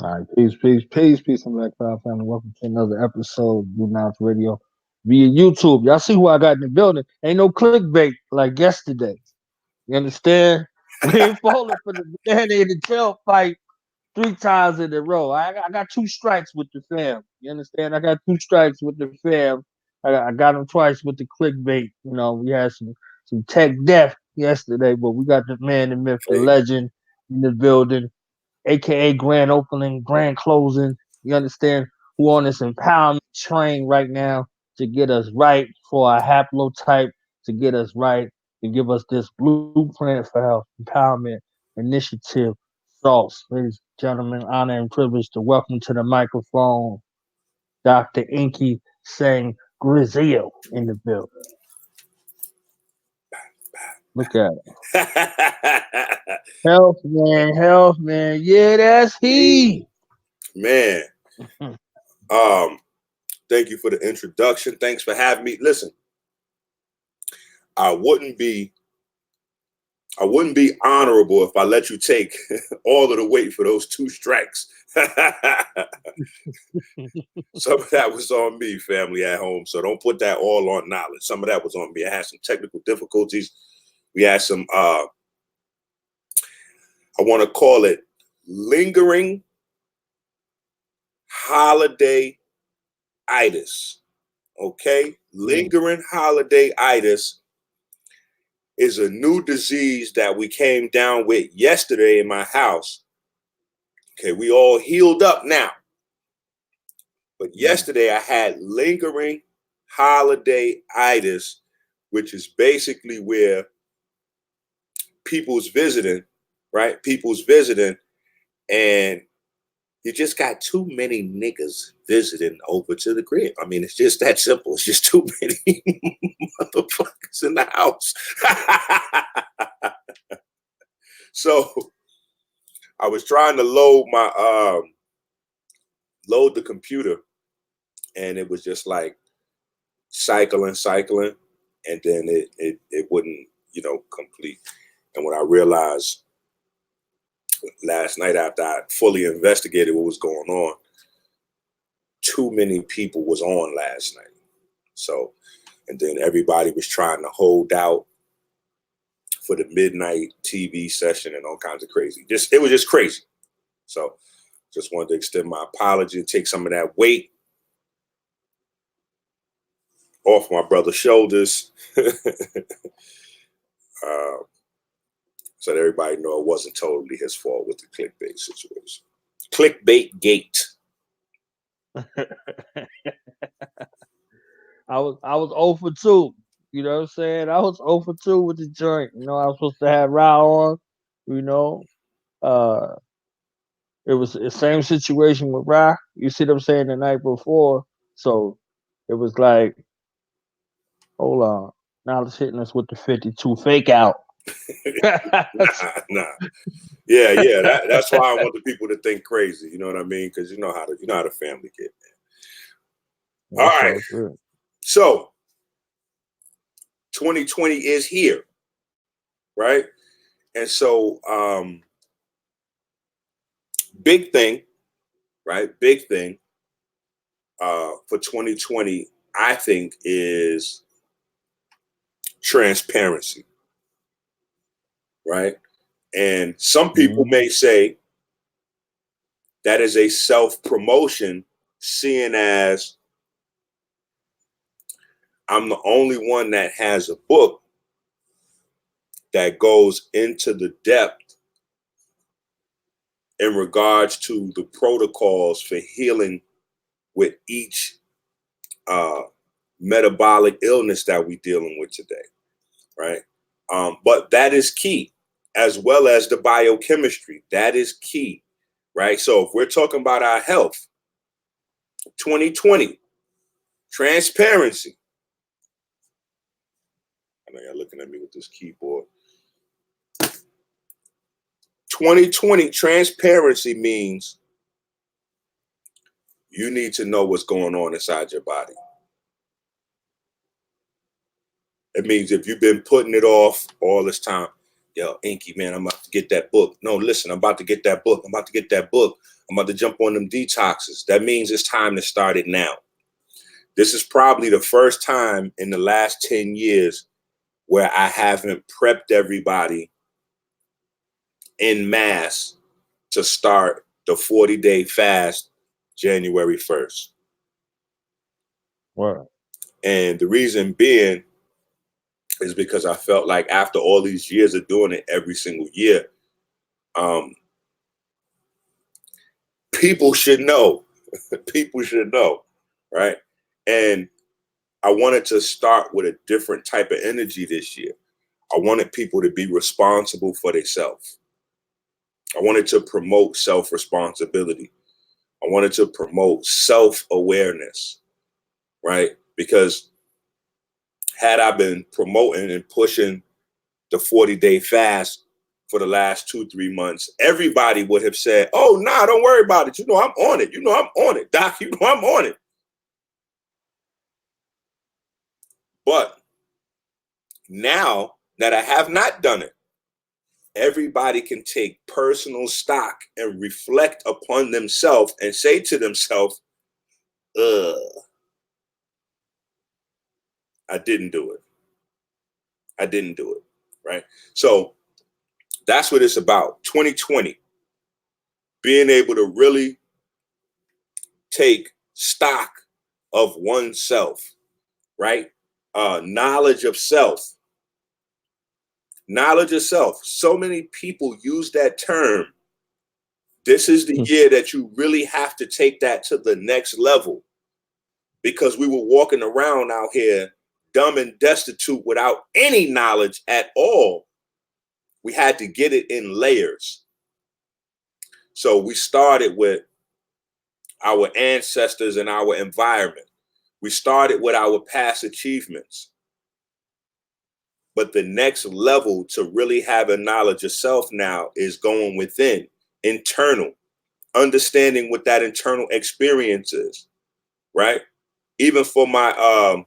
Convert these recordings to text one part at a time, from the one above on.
All right, peace, and Black Cloud family. Welcome to another episode of Blue Mountain Radio via YouTube. Y'all see who I got in the building? Ain't no clickbait like yesterday. You understand? We ain't falling for the banana in the tail fight 3 times in a row. I got 2 strikes with the fam. You understand? I got 2 strikes with the fam. I got them twice with the clickbait. We had some tech death yesterday, but we got the man, the myth, the Hey, legend in the building, aka grand opening, grand closing. You understand? Who on this empowerment train right now to get us right for our haplotype, to get us right, to give us this blueprint for health, empowerment initiative sauce. Ladies and gentlemen, honor and privilege to welcome to the microphone Dr. EnQi saying Grizzio in the building. Look at it. Health man. Yeah, that's he. man, thank you for the introduction. Thanks for having me. Listen, I wouldn't be honorable if I let you take all of the weight for those 2 strikes. Some of that was on me, family at home. So don't put that all on knowledge. Some of that was on me. I had some technical difficulties. We had some I want to call it lingering holiday-itis. Okay? Lingering holiday-itis is a new disease that we came down with yesterday in my house. Okay, we all healed up now. But yesterday I had lingering holiday-itis, which is basically where people's visiting, right? People's visiting, and you just got too many niggas visiting over to the crib. I mean, it's just that simple. It's just too many motherfuckers in the house. So I was trying to load the computer, and it was just like cycling, and then it wouldn't, complete. And what I realized last night after I fully investigated what was going on, too many people was on last night. So, and then everybody was trying to hold out for the midnight TV session and all kinds of crazy. It was just crazy. So just wanted to extend my apology and take some of that weight off my brother's shoulders. So that everybody know it wasn't totally his fault with the clickbait situation. Clickbait gate. I was 0 for 2. You know what I'm saying? I was 0 for 2 with the joint. I was supposed to have Ra on. You know, uh, it was the same situation with Ra. You see what I'm saying the night before. So it was like, hold on, now it's hitting us with the 52 fake out. Nah. Yeah. That's why I want the people to think crazy. You know what I mean? Because you know how the family get, man. All right. So 2020 is here, right? And so big thing, right? Big thing for 2020, I think, is transparency, right? And some people may say that is a self-promotion, seeing as I'm the only one that has a book that goes into the depth in regards to the protocols for healing with each metabolic illness that we're dealing with today, right? But that is key, as well as the biochemistry. That is key, right? So if we're talking about our health, 2020, transparency. I know you're looking at me with this keyboard. 2020, transparency means you need to know what's going on inside your body. It means if you've been putting it off all this time, yo, EnQi, man, I'm about to get that book. No, listen, I'm about to get that book. I'm about to jump on them detoxes. That means it's time to start it now. This is probably the first time in the last 10 years where I haven't prepped everybody in mass to start the 40-day fast January 1st. Wow. And the reason being is because I felt like after all these years of doing it every single year, people should know. People should know, right? And I wanted to start with a different type of energy this year. I wanted people to be responsible for themselves. I wanted to promote self-responsibility. I wanted to promote self-awareness, right? Because had I been promoting and pushing the 40-day fast for the last 2-3 months, everybody would have said, oh, nah, don't worry about it. You know, I'm on it. You know, I'm on it. Doc, you know, I'm on it. But now that I have not done it, everybody can take personal stock and reflect upon themselves and say to themselves, I didn't do it. I didn't do it, right? So that's what it's about. 2020, being able to really take stock of oneself, right? Knowledge of self. Knowledge of self. So many people use that term. This is the year that you really have to take that to the next level, because we were walking around out here dumb and destitute without any knowledge at all. We had to get it in layers. So we started with our ancestors and our environment. We started with our past achievements. But the next level to really have a knowledge of self now is going within, internal, understanding what that internal experience is, right? Even for my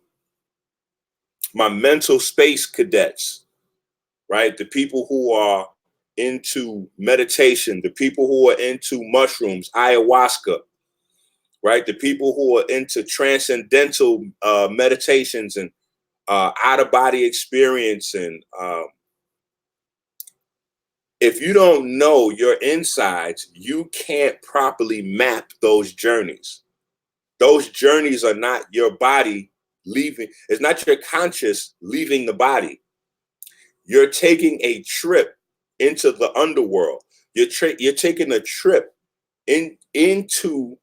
my mental space cadets, right? The people who are into meditation, the people who are into mushrooms, ayahuasca, right? The people who are into transcendental meditations and out of body experience. And if you don't know your insides, you can't properly map those journeys. Those journeys are not your body leaving. It's not your conscious leaving the body. You're taking a trip into the underworld. You're taking a trip into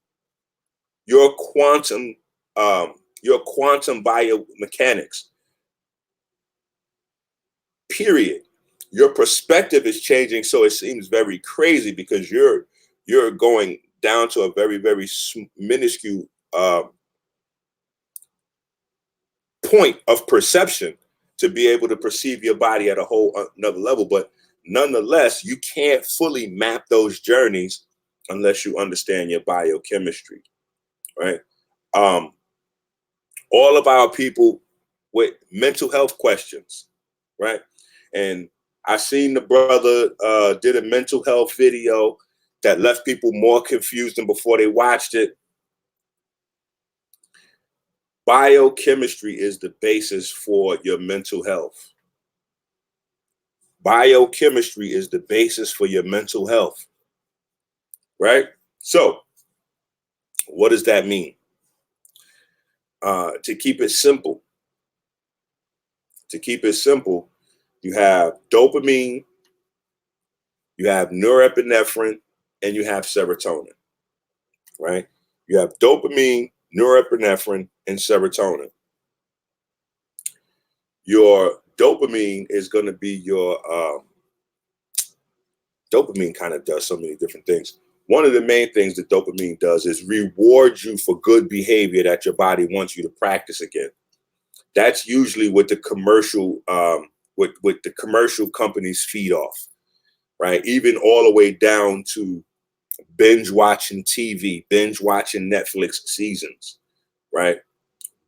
your quantum biomechanics. Period. Your perspective is changing, so it seems very crazy because you're going down to a very, very minuscule point of perception to be able to perceive your body at a whole another level. But nonetheless, you can't fully map those journeys unless you understand your biochemistry, right? All of our people with mental health questions, right? And I seen the brother did a mental health video that left people more confused than before they watched it. Biochemistry is the basis for your mental health. Biochemistry is the basis for your mental health, right? So what does that mean? To keep it simple, you have dopamine, you have norepinephrine, and you have serotonin, right? You have dopamine, norepinephrine, and serotonin. Your dopamine is going to be your dopamine kind of does so many different things. One of the main things that dopamine does is reward you for good behavior that your body wants you to practice again. That's usually what the commercial what the commercial companies feed off, right? Even all the way down to binge watching TV, binge watching Netflix seasons, right?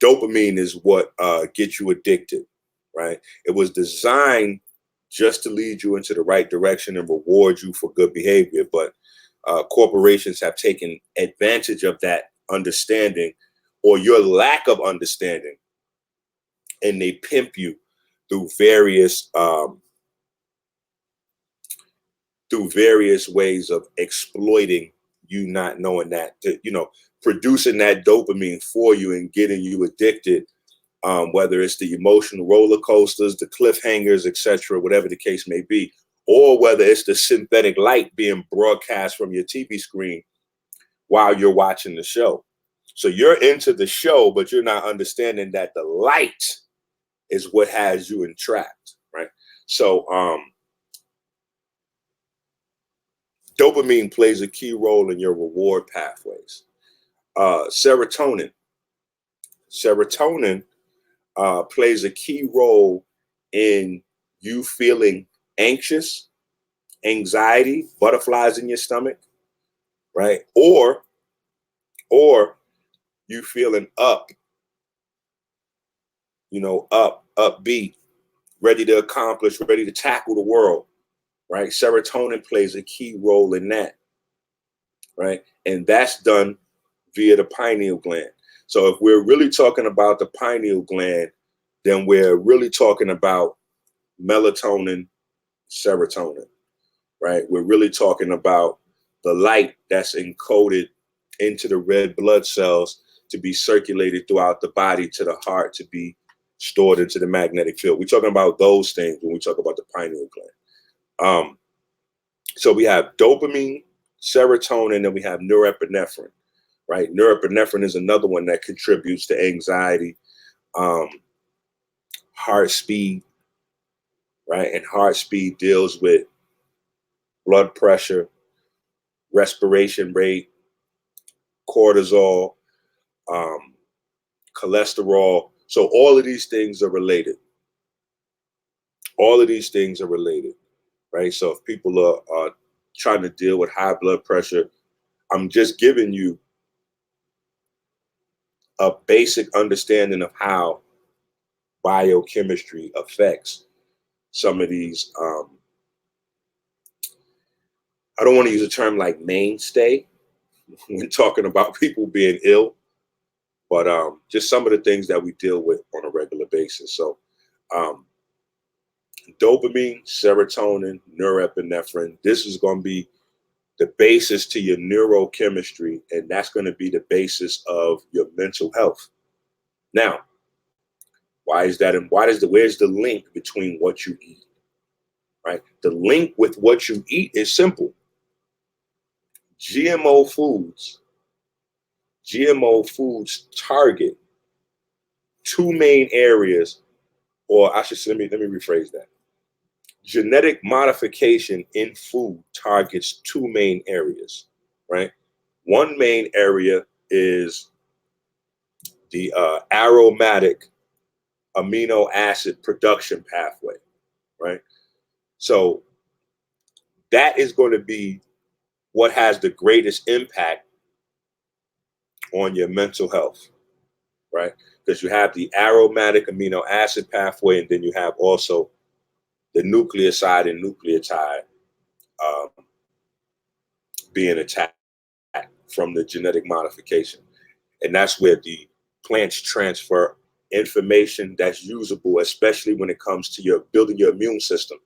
Dopamine is what gets you addicted, right? It was designed just to lead you into the right direction and reward you for good behavior. But corporations have taken advantage of that understanding or your lack of understanding, and they pimp you through various ways of exploiting you, not knowing that, producing that dopamine for you and getting you addicted, whether it's the emotional roller coasters, the cliffhangers, etc., whatever the case may be, or whether it's the synthetic light being broadcast from your TV screen while you're watching the show. So you're into the show, but you're not understanding that the light is what has you entrapped, right? So dopamine plays a key role in your reward pathways. Serotonin plays a key role in you feeling anxious, anxiety, butterflies in your stomach, right? Or you feeling upbeat, ready to accomplish, ready to tackle the world, right? Serotonin plays a key role in that, right? And that's done via the pineal gland. So if we're really talking about the pineal gland, then we're really talking about melatonin, serotonin, right? We're really talking about the light that's encoded into the red blood cells to be circulated throughout the body to the heart to be stored into the magnetic field. We're talking about those things when we talk about the pineal gland. So we have dopamine, serotonin, and we have norepinephrine, right? Norepinephrine is another one that contributes to anxiety, heart speed, right? And heart speed deals with blood pressure, respiration rate, cortisol, cholesterol. So all of these things are related. All of these things are related, right? So if people are trying to deal with high blood pressure, I'm just giving you a basic understanding of how biochemistry affects some of these. I don't want to use a term like mainstay when talking about people being ill, but just some of the things that we deal with on a regular basis. So dopamine, serotonin, norepinephrine, this is going to be the basis to your neurochemistry, and that's going to be the basis of your mental health. Now, why is that? And where's the link between what you eat, right? The link with what you eat is simple. GMO foods target two main areas, or I should say, let me rephrase that. Genetic modification in food targets two main areas, right? One main area is the aromatic amino acid production pathway, right? So that is going to be what has the greatest impact on your mental health, right? Because you have the aromatic amino acid pathway, and then you have also the nucleoside and nucleotide being attacked from the genetic modification. And that's where the plants transfer information that's usable, especially when it comes to your building your immune system,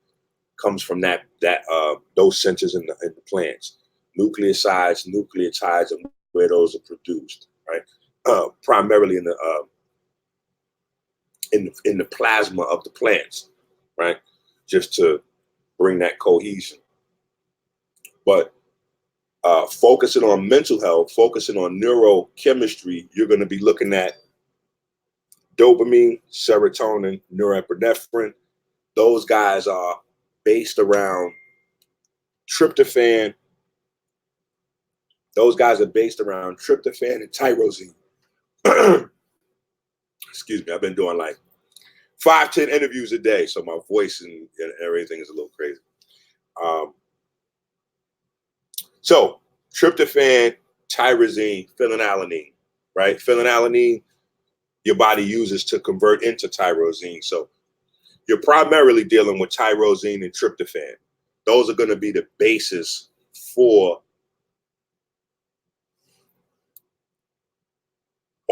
comes from those centers in the plants. Nucleosides, nucleotides, and where those are produced, right? Primarily in the plasma of the plants, right? Just to bring that cohesion. But focusing on mental health, focusing on neurochemistry, you're going to be looking at dopamine, serotonin, norepinephrine. Those guys are based around tryptophan. Those guys are based around tryptophan and tyrosine. Excuse me, I've been doing like 5-10 interviews a day, so my voice and everything is a little crazy. So tryptophan, tyrosine, phenylalanine, right? Phenylalanine, your body uses to convert into tyrosine. So you're primarily dealing with tyrosine and tryptophan. Those are going to be the basis for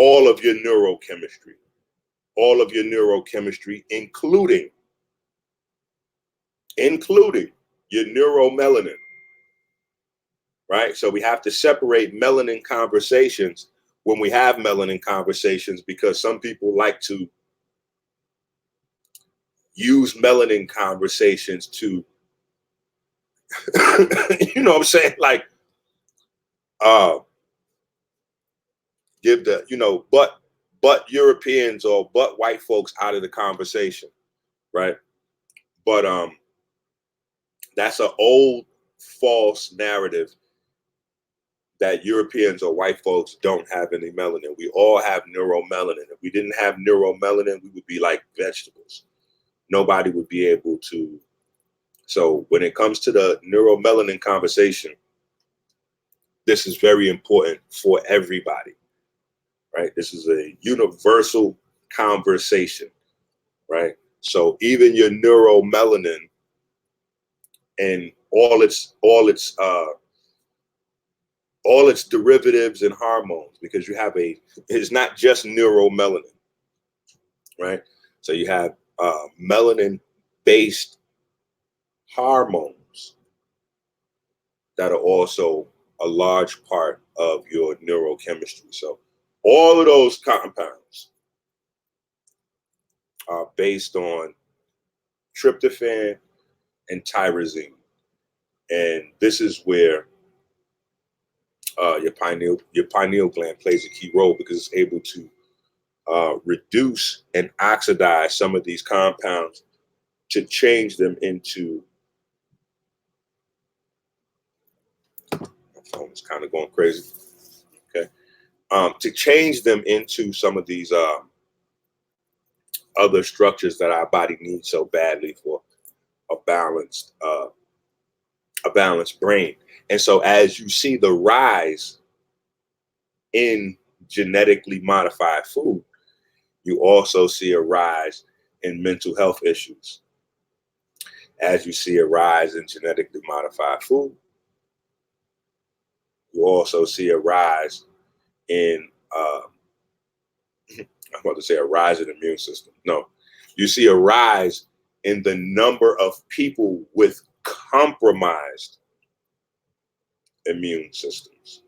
all of your neurochemistry, including your neuromelanin, right? So we have to separate melanin conversations when we have melanin conversations, because some people like to use melanin conversations to, you know what I'm saying? Like, give the, but Europeans or but white folks out of the conversation, right? But that's an old false narrative that Europeans or white folks don't have any melanin. We all have neuromelanin. If we didn't have neuromelanin, we would be like vegetables. Nobody would be able to. So when it comes to the neuromelanin conversation, this is very important for everybody, right? This is a universal conversation, right? So even your neuromelanin and all its derivatives and hormones, because you have it's not just neuromelanin, right? So you have melanin-based hormones that are also a large part of your neurochemistry. So all of those compounds are based on tryptophan and tyrosine. And this is where your pineal gland plays a key role, because it's able to reduce and oxidize some of these compounds to change them into, my phone is kind of going crazy, okay, to change them into some of these other structures that our body needs so badly for a balanced brain. And so as you see the rise in genetically modified food, you also see a rise in mental health issues. As you see a rise in genetically modified food, you also see a rise in, I'm about to say a rise in the immune system. No, you see a rise in the number of people with compromised immune systems.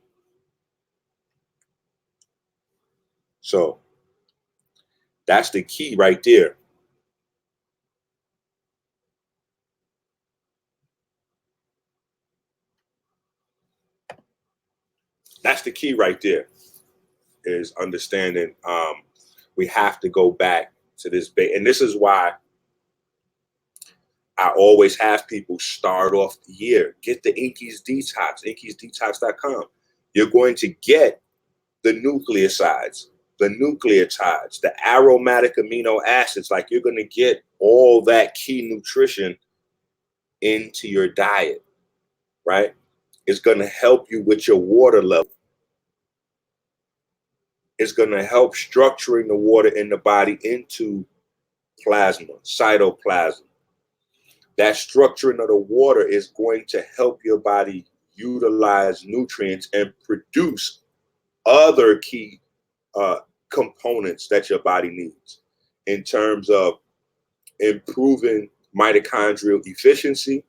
So that's the key right there. That's the key right there, is understanding we have to go back to this base. And this is why I always have people start off the year. Get the EnQi's Detox, EnQi'sDetox.com. You're going to get the nucleosides, the nucleotides, the aromatic amino acids. Like, you're going to get all that key nutrition into your diet, right? It's going to help you with your water level. It's going to help structuring the water in the body into plasma, cytoplasm. That structuring of the water is going to help your body utilize nutrients and produce other key components that your body needs, in terms of improving mitochondrial efficiency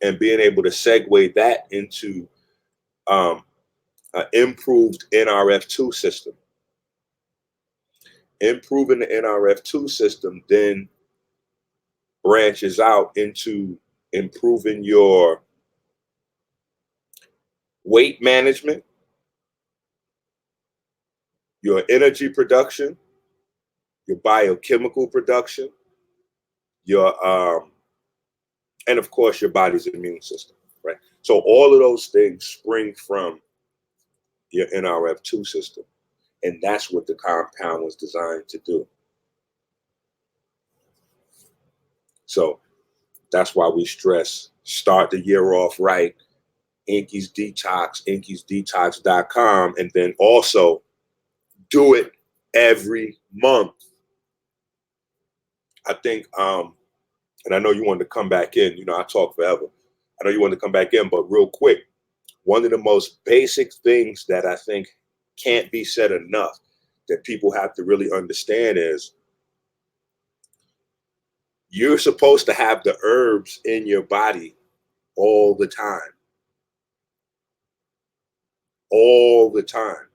and being able to segue that into improved NRF2 system. Improving the NRF2 system then branches out into improving your weight management, your energy production, your biochemical production, your and of course your body's immune system, right? So all of those things spring from your NRF2 system, and that's what the compound was designed to do. So that's why we stress, start the year off right. EnQi's Detox, EnQi'sDetox.com, and then also do it every month. I think, and I know you wanted to come back in, I talk forever. I know you wanted to come back in, but real quick, one of the most basic things that I think can't be said enough that people have to really understand is you're supposed to have the herbs in your body all the time. All the time.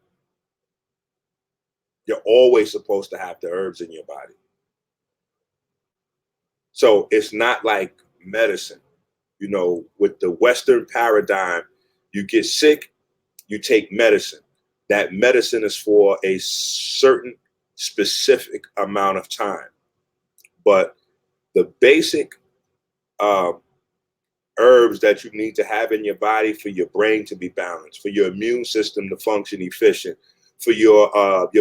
You're always supposed to have the herbs in your body. So it's not like medicine. You know, with the Western paradigm, you get sick, you take medicine. That medicine is for a certain specific amount of time. But the basic herbs that you need to have in your body for your brain to be balanced, for your immune system to function efficient, for your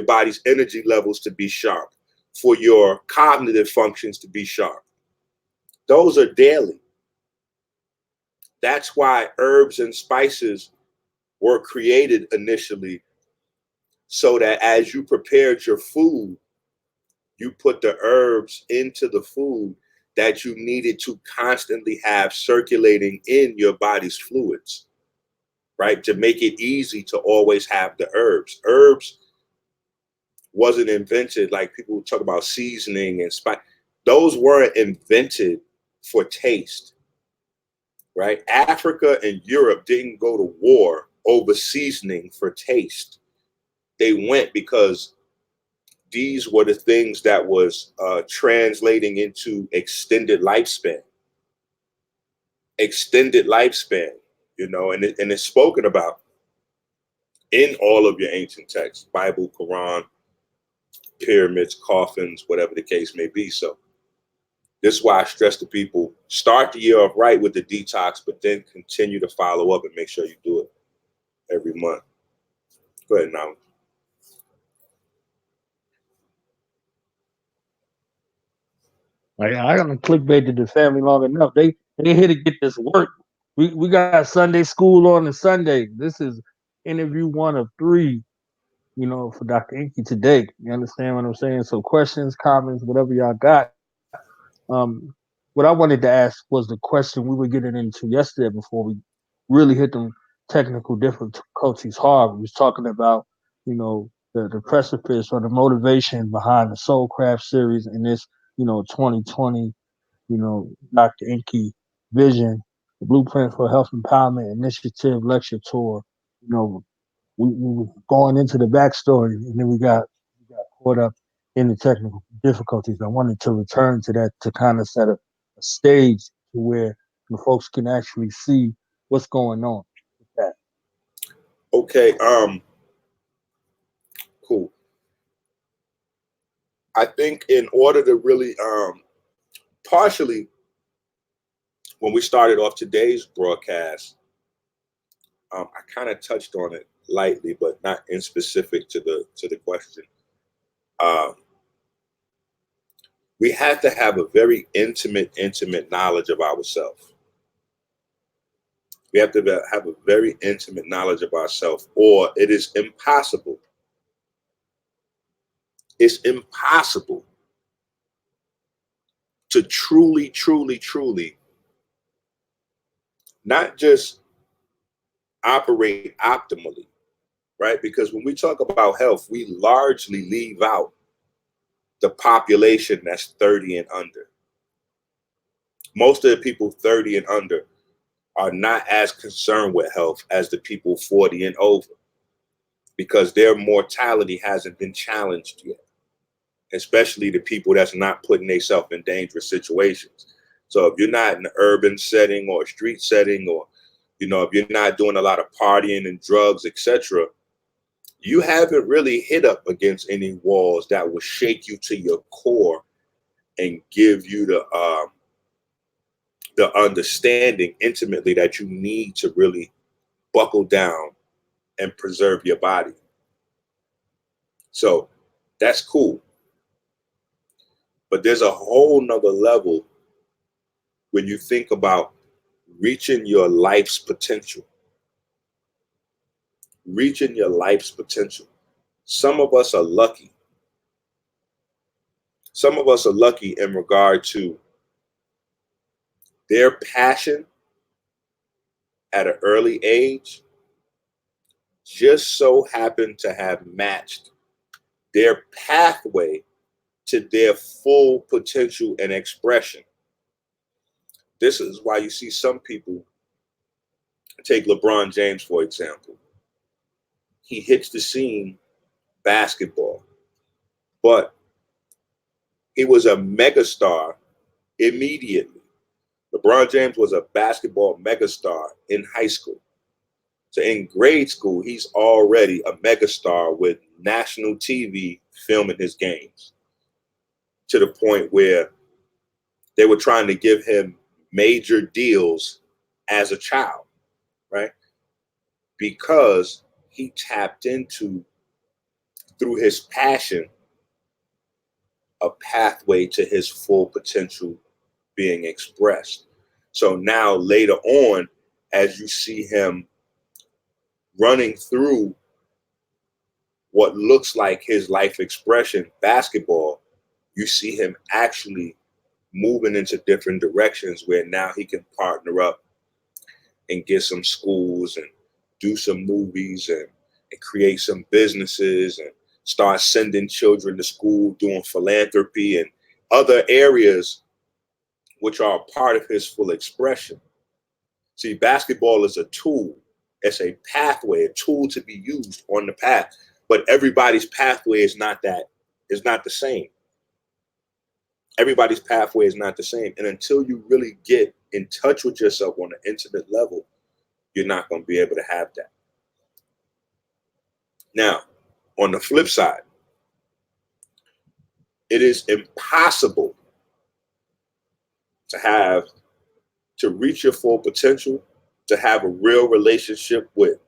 body's energy levels to be sharp, for your cognitive functions to be sharp. Those are daily. That's why herbs and spices were created initially, so that as you prepared your food, you put the herbs into the food that you needed to constantly have circulating in your body's fluids, right? To make it easy to always have the herbs. Herbs wasn't invented like people talk about seasoning and spice. Those weren't invented for taste, right? Africa and Europe didn't go to war over seasoning for taste. They went because these were the things that was translating into extended lifespan. Extended lifespan, you know, and it's spoken about in all of your ancient texts, Bible, Quran, pyramids, coffins, whatever the case may be. So this is why I stress to people, start the year off right with the detox, but then continue to follow up and make sure you do it every month. Go ahead now. Like I done clickbaited the family long enough. They here to get this work. We got Sunday school on the Sunday. This is interview one of three, for Dr. EnQi today. You understand what I'm saying? So questions, comments, whatever y'all got. What I wanted to ask was the question we were getting into yesterday before we really hit them technical difficulties hard. We was talking about, the precipice or the motivation behind the Soulcraft series in this, 2020, Dr. Inky vision, the Blueprint for Health Empowerment Initiative lecture tour. You know, we were going into the backstory, and then we got caught up in the technical difficulties. I wanted to return to that to kind of set a stage to where the folks can actually see what's going on with that. Okay, cool. I think in order to really partially when we started off today's broadcast, I kind of touched on it lightly, but not in specific to the question. Um, we have to have a very intimate knowledge of ourselves. We have to have a very intimate knowledge of ourselves, or it is impossible. It's impossible to truly not just operate optimally, right? Because when we talk about health, we largely leave out the population that's 30 and under. Most of the people 30 and under are not as concerned with health as the people 40 and over because their mortality hasn't been challenged yet, especially the people that's not putting themselves in dangerous situations. So if you're not in an urban setting or a street setting, or if you're not doing a lot of partying and drugs, etc., you haven't really hit up against any walls that will shake you to your core and give you the understanding intimately that you need to really buckle down and preserve your body. So that's cool. But there's a whole nother level when you think about reaching your life's potential. Reaching your life's potential. Some of us are lucky. Some of us are lucky in regard to their passion at an early age just so happen to have matched their pathway to their full potential and expression. This is why you see some people, take LeBron James, for example. He hits the scene basketball, but he was a megastar immediately. LeBron James was a basketball megastar in high school. So in grade school, he's already a megastar with national TV filming his games, to the point where they were trying to give him major deals as a child, right? Because he tapped into, through his passion, a pathway to his full potential being expressed. So now later on, as you see him running through what looks like his life expression, basketball, you see him actually moving into different directions where now he can partner up and get some schools and do some movies and create some businesses and start sending children to school, doing philanthropy and other areas which are a part of his full expression. See, basketball is a tool. It's a pathway, a tool to be used on the path. But everybody's pathway is not the same. Everybody's pathway is not the same. And until you really get in touch with yourself on an intimate level, you're not going to be able to have that. Now, on the flip side, it is impossible to reach your full potential, to have a real relationship with,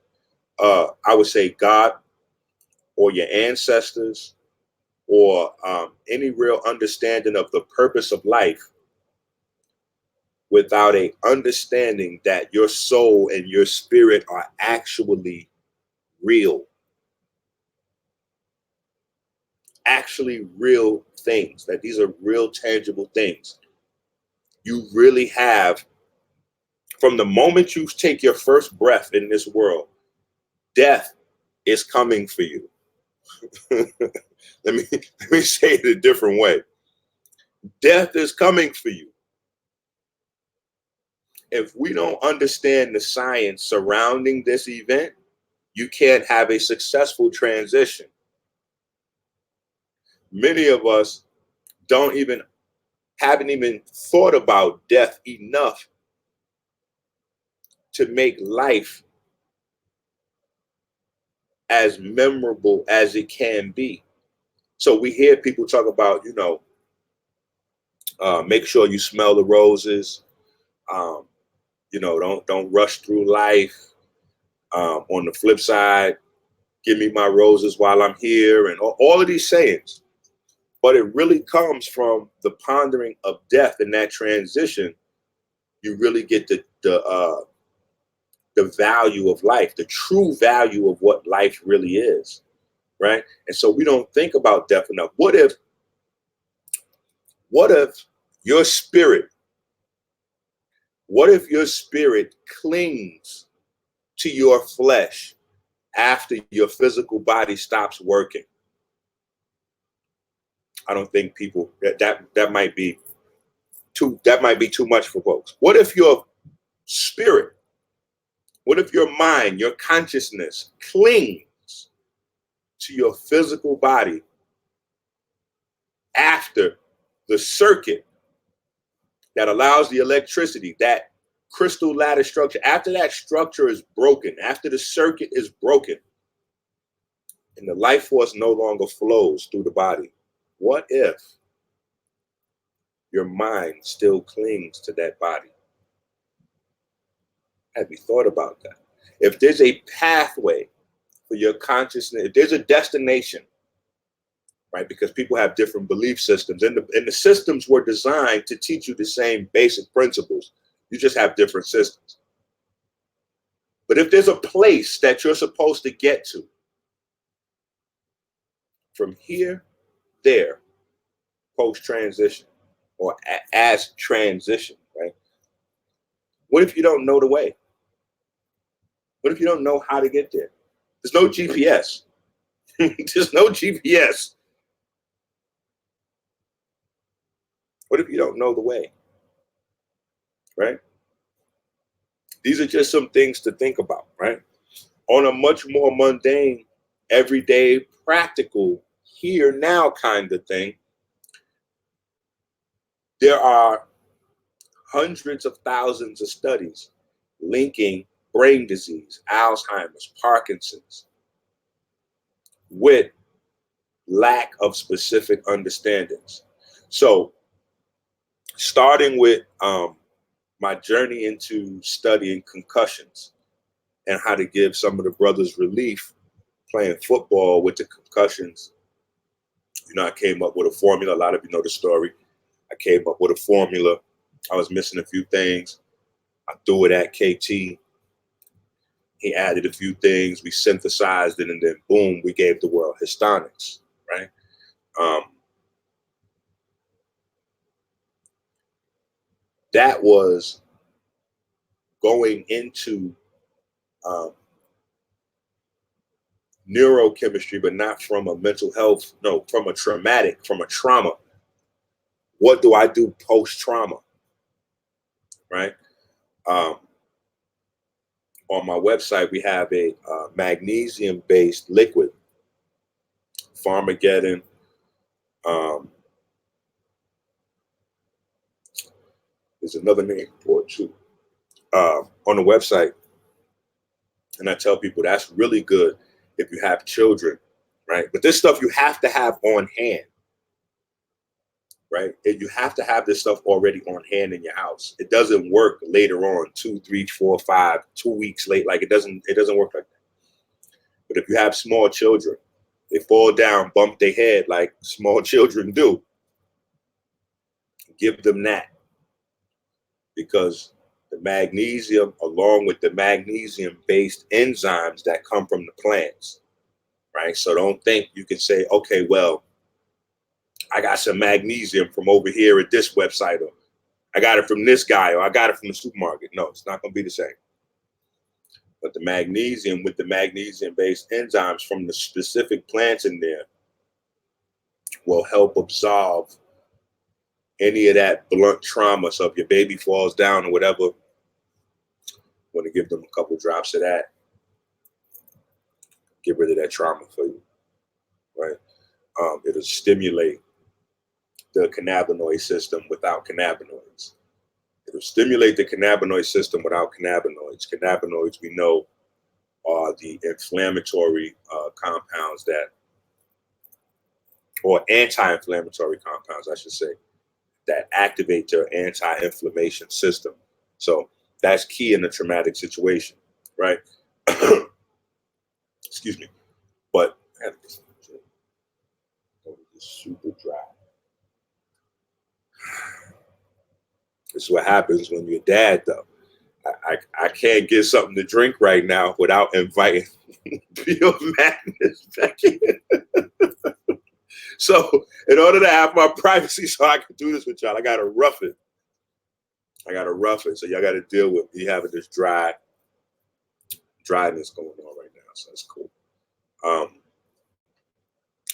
I would say, God or your ancestors, or any real understanding of the purpose of life, without a understanding that your soul and your spirit are actually real things, that these are real tangible things. You really have, from the moment you take your first breath in this world, death is coming for you. let me say it a different way. Death is coming for you. If we don't understand the science surrounding this event, you can't have a successful transition. Many of us haven't even thought about death enough to make life as memorable as it can be. So we hear people talk about, make sure you smell the roses. Don't rush through life. On the flip side, give me my roses while I'm here, and all of these sayings. But it really comes from the pondering of death in that transition. You really get the value of life, the true value of what life really is, right? And so we don't think about death enough. What if your spirit, clings to your flesh after your physical body stops working? I don't think people that might be too much for folks. What if your spirit, what if your mind, your consciousness clings to your physical body after the circuit that allows the electricity, that crystal lattice structure, after that structure is broken, after the circuit is broken, and the life force no longer flows through the body? What if your mind still clings to that body? Have you thought about that? If there's a pathway for your consciousness, if there's a destination, right? Because people have different belief systems, and the systems were designed to teach you the same basic principles. You just have different systems. But if there's a place that you're supposed to get to, from here, there, post-transition, or as transition, right? What if you don't know the way? What if you don't know how to get there? There's no GPS. There's no GPS. What if you don't know the way? Right? These are just some things to think about, right? On a much more mundane, everyday, practical, here now kind of thing, there are hundreds of thousands of studies linking brain disease, Alzheimer's, Parkinson's, with lack of specific understandings. So starting with my journey into studying concussions and how to give some of the brothers relief playing football with the concussions, I came up with a formula. A lot of you know the story. I came up with a formula. I was missing a few things. I threw it at KT. He added a few things. We synthesized it, and then boom, we gave the world Histonics, right? That was going into neurochemistry, but not from a mental health, no, from a trauma. What do I do post-trauma, right? On my website, we have a magnesium-based liquid, Farmageddon. There's another name for it too. On the website, and I tell people that's really good if you have children, right? But this stuff you have to have on hand, right? You have to have this stuff already on hand in your house. It doesn't work later on, 2, 3, 4, 5, 2 weeks late. Like it doesn't work like that. But if you have small children, they fall down, bump their head like small children do. Give them that, because the magnesium, along with the magnesium-based enzymes that come from the plants, right? So don't think you can say, okay, well, I got some magnesium from over here at this website, or I got it from this guy, or I got it from the supermarket. No, it's not going to be the same. But the magnesium with the magnesium-based enzymes from the specific plants in there will help absolve any of that blunt trauma. So if your baby falls down or whatever, want to give them a couple drops of that, get rid of that trauma for you, right? It'll stimulate the cannabinoid system without cannabinoids. It'll stimulate the cannabinoid system without cannabinoids. Cannabinoids, we know, are the inflammatory compounds or anti-inflammatory compounds, I should say, that activate your anti-inflammation system. So that's key in a traumatic situation, right? Excuse me. But it's super dry. This is what happens when you're a dad, though. I can't get something to drink right now without inviting Pure Madness back in. So in order to have my privacy so I can do this with y'all, I got to rough it. So y'all got to deal with me having this dryness going on right now. So that's cool.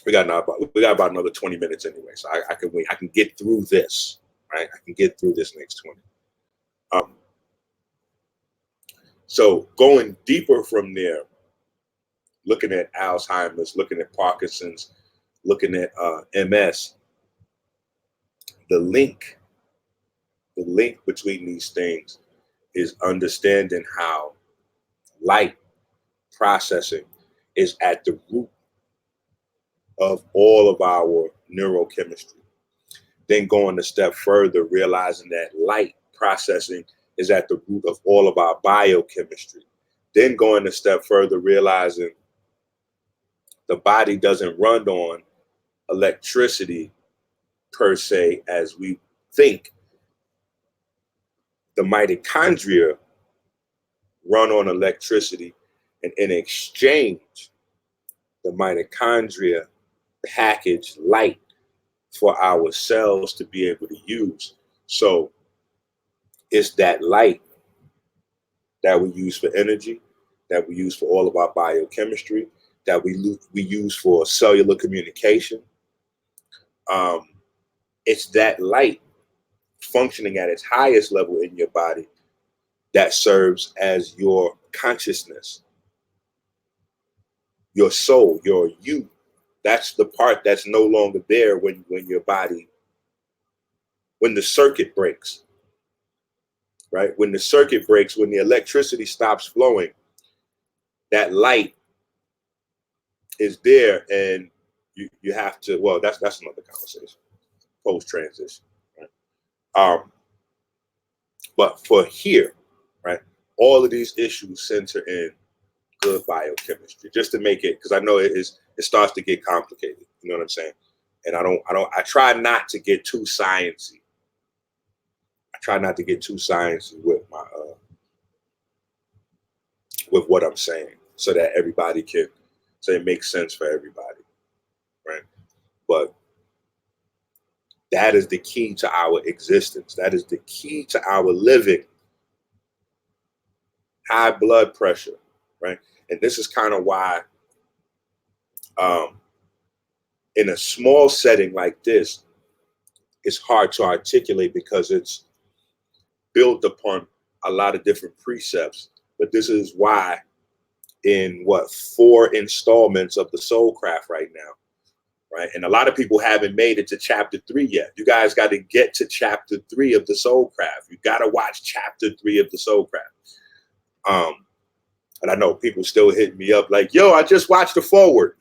We got about another 20 minutes anyway. So I can wait. I can get through this, right? I can get through this next 20. So going deeper from there, looking at Alzheimer's, looking at Parkinson's, looking at MS, the link between these things is understanding how light processing is at the root of all of our neurochemistry. Then going a step further, realizing that light processing is at the root of all of our biochemistry. Then going a step further, realizing the body doesn't run on electricity per se as we think. The mitochondria run on electricity, and in exchange, the mitochondria package light for our cells to be able to use. So it's that light that we use for energy. that we use for all of our biochemistry, that we use for cellular communication. It's that light functioning at its highest level in your body that serves as your consciousness, your soul, your you. That's the part that's no longer there when your body, when the circuit breaks, right? When the circuit breaks, when the electricity stops flowing, that is there, and you have to. Well, that's another conversation. Post transition, right? But for here, right, all of these issues center in good biochemistry, just to make it, because I know it starts to get complicated. You know what I'm saying? And I try not to get too sciencey. I try not to get too sciencey with my with what I'm saying, so that everybody can, so it makes sense for everybody, right? But that is the key to our existence. That is the key to our living. High blood pressure, right? And this is kind of why, in a small setting like this, it's hard to articulate because it's built upon a lot of different precepts. But this is why, in 4 installments of the Soul Craft right now, right? And a lot of people haven't made it to chapter 3 yet. You guys got to get to chapter 3 of the Soul Craft. You got to watch chapter 3 of the Soul Craft. And I know people still hitting me up like, yo, I just watched the forward.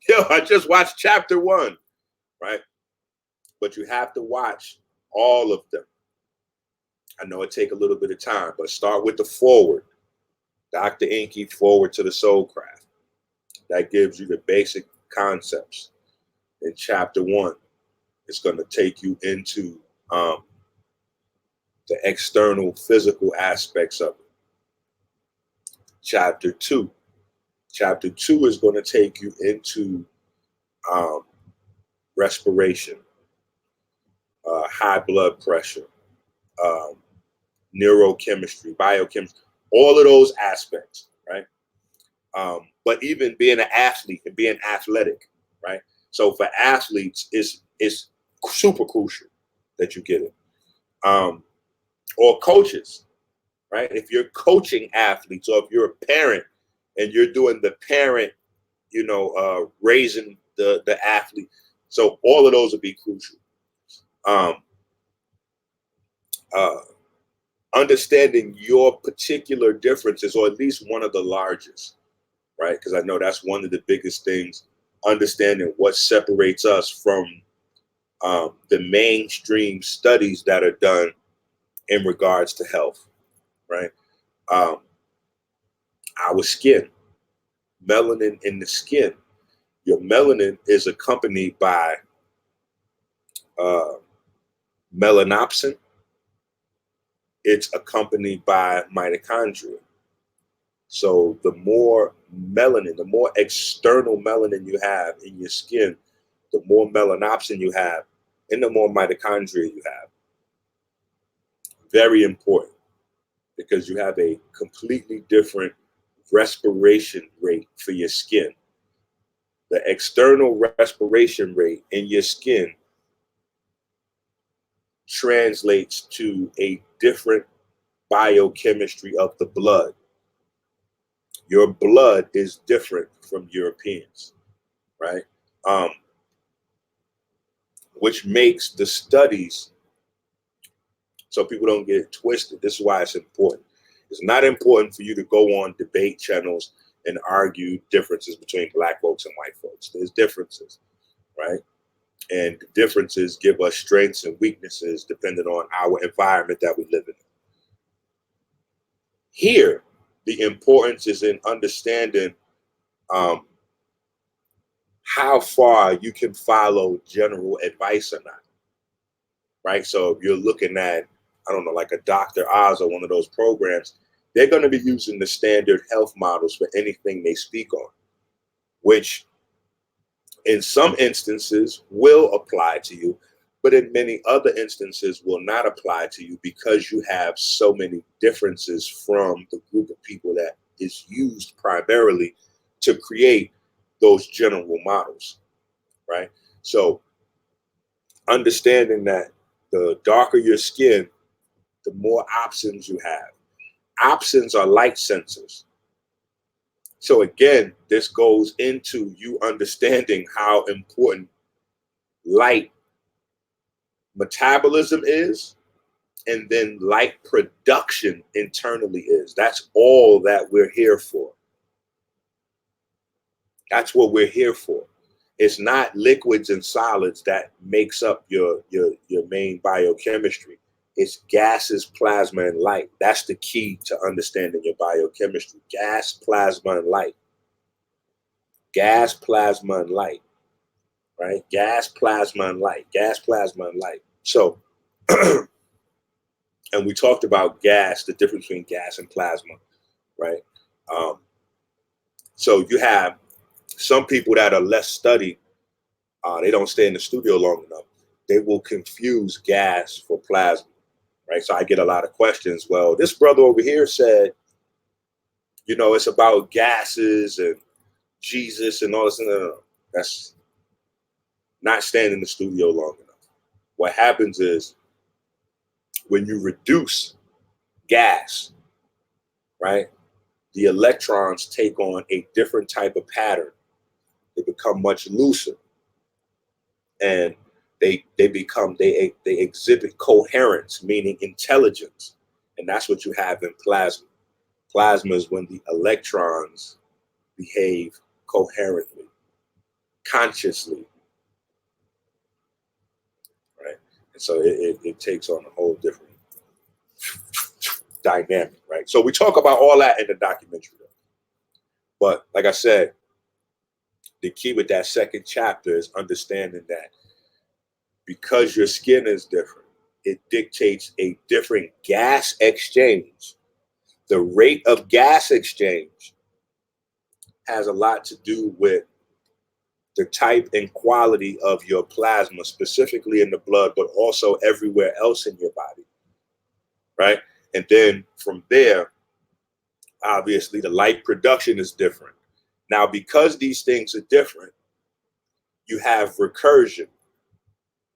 Yo, I just watched chapter 1, right? But you have to watch all of them. I know it take a little bit of time, but start with the forward. Dr. EnQi Forward to the Soul Craft. That gives you the basic concepts. In chapter 1, it's going to take you into the external physical aspects of it. Chapter 2 is going to take you into respiration, high blood pressure, neurochemistry, biochemistry, all of those aspects, right? But even being an athlete and being athletic, right? So for athletes, it's super crucial that you get it. Or coaches, right? If you're coaching athletes, or if you're a parent and you're doing the parent, raising the athlete. So all of those will be crucial. Understanding your particular differences, or at least one of the largest, right? Because I know that's one of the biggest things, understanding what separates us from the mainstream studies that are done in regards to health, right? Our skin, melanin in the skin. Your melanin is accompanied by melanopsin. It's accompanied by mitochondria. So the more melanin, the more external melanin you have in your skin, the more melanopsin you have, and the more mitochondria you have. Very important, because you have a completely different respiration rate for your skin. The external respiration rate in your skin translates to a different biochemistry of the blood. Your blood is different from Europeans, right? Which makes the studies, so people don't get it twisted. This is why it's important. It's not important for you to go on debate channels and argue differences between Black folks and white folks. There's differences, right? And the differences give us strengths and weaknesses depending on our environment that we live in. Here, the importance is in understanding how far you can follow general advice or not, right? So if you're looking at, I don't know, like a Dr. Oz or one of those programs, they're going to be using the standard health models for anything they speak on, which in some instances will apply to you, but in many other instances will not apply to you, because you have so many differences from the group of people that is used primarily to create those general models, right? So understanding that the darker your skin, the more options you have. Options are light sensors. So again, this goes into you understanding how important light metabolism is, and then light production internally is. That's all that we're here for. That's what we're here for. It's not liquids and solids that makes up your main biochemistry. It's gases, plasma, and light. That's the key to understanding your biochemistry. Gas, plasma, and light. Gas, plasma, and light. Right? Gas, plasma, and light. Gas, plasma, and light. So, and we talked about gas, the difference between gas and plasma, right? So you have some people that are less studied, they don't stay in the studio long enough. They will confuse gas for plasma, right? So I get a lot of questions. Well, this brother over here said, it's about gases and Jesus and all this. No. That's not staying in the studio long enough. What happens is when you reduce gas, right, the electrons take on a different type of pattern. They become much looser, and they exhibit coherence, meaning intelligence, and that's what you have in plasma. Plasma is when the electrons behave coherently, consciously, right? And so it takes on a whole different dynamic, right? So we talk about all that in the documentary, but like I said, the key with that second chapter is understanding that because your skin is different, it dictates a different gas exchange. The rate of gas exchange has a lot to do with the type and quality of your plasma, specifically in the blood, but also everywhere else in your body, right? And then from there, obviously, the light production is different. Now, because these things are different, you have recursion.